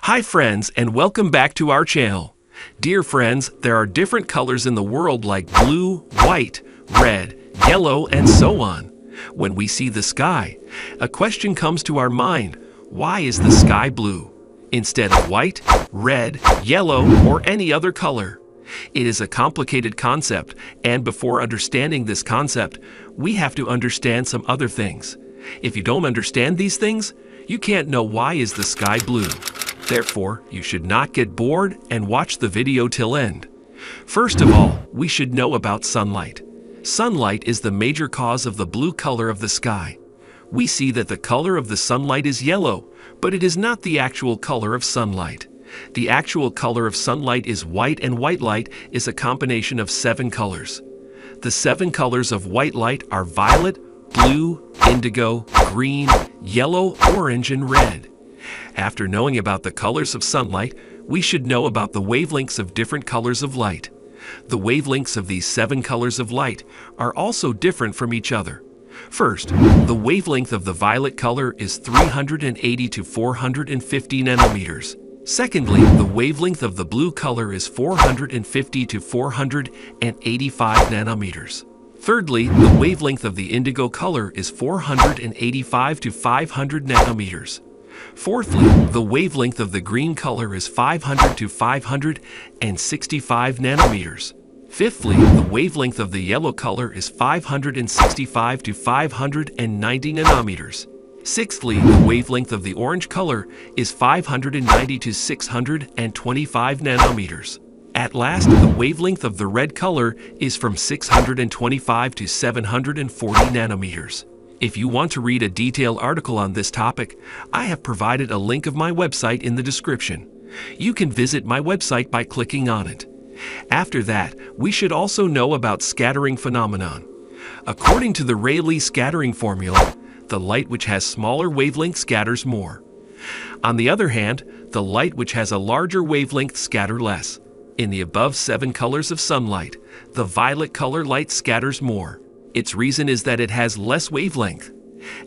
Hi friends, and welcome back to our channel. Dear friends, there are different colors in the world like blue, white, red, yellow, and so on. When we see the sky, a question comes to our mind: why is the sky blue instead of white, red, yellow, or any other color? It is a complicated concept, and before understanding this concept, we have to understand some other things. If you don't understand these things, you can't know why is the sky blue. Therefore, you should not get bored and watch the video till end. First of all, we should know about sunlight. Sunlight is the major cause of the blue color of the sky. We see that the color of the sunlight is yellow, but it is not the actual color of sunlight. The actual color of sunlight is white, and white light is a combination of 7 colors. The 7 colors of white light are violet, blue, indigo, green, yellow, orange, and red. After knowing about the colors of sunlight, we should know about the wavelengths of different colors of light. The wavelengths of these 7 colors of light are also different from each other. First, the wavelength of the violet color is 380 to 450 nanometers. Secondly, the wavelength of the blue color is 450 to 485 nanometers. Thirdly, the wavelength of the indigo color is 485 to 500 nanometers. Fourthly, the wavelength of the green color is 500 to 565 nanometers. Fifthly, the wavelength of the yellow color is 565 to 590 nanometers. Sixthly, the wavelength of the orange color is 590 to 625 nanometers. At last, the wavelength of the red color is from 625 to 740 nanometers. If you want to read a detailed article on this topic, I have provided a link of my website in the description. You can visit my website by clicking on it. After that, we should also know about scattering phenomenon. According to the Rayleigh scattering formula, the light which has smaller wavelength scatters more. On the other hand, the light which has a larger wavelength scatters less. In the above 7 colors of sunlight, the violet color light scatters more. Its reason is that it has less wavelength.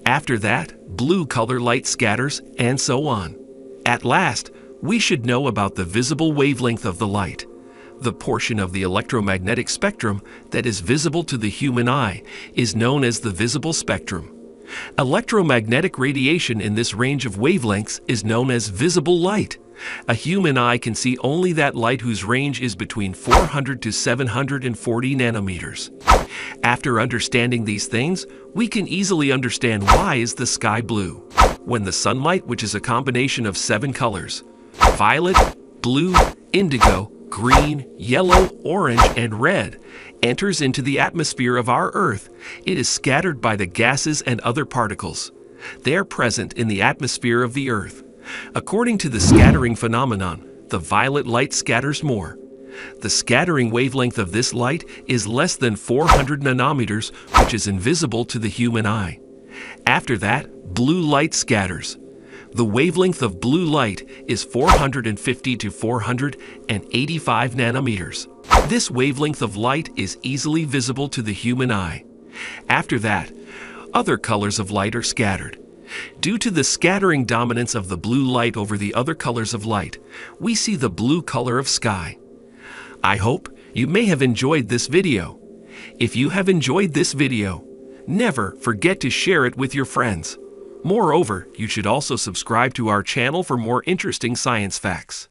After that, blue color light scatters, and so on. At last, we should know about the visible wavelength of the light. The portion of the electromagnetic spectrum that is visible to the human eye is known as the visible spectrum. Electromagnetic radiation in this range of wavelengths is known as visible light. A human eye can see only that light whose range is between 400 to 740 nanometers. After understanding these things, we can easily understand why is the sky blue. When the sunlight, which is a combination of 7 colors, violet, blue, indigo, green, yellow, orange, and red, enters into the atmosphere of our Earth, it is scattered by the gases and other particles. They are present in the atmosphere of the Earth. According to the scattering phenomenon, the violet light scatters more. The scattering wavelength of this light is less than 400 nanometers, which is invisible to the human eye. After that, blue light scatters. The wavelength of blue light is 450 to 485 nanometers. This wavelength of light is easily visible to the human eye. After that, other colors of light are scattered. Due to the scattering dominance of the blue light over the other colors of light, we see the blue color of sky. I hope you may have enjoyed this video. If you have enjoyed this video, never forget to share it with your friends. Moreover, you should also subscribe to our channel for more interesting science facts.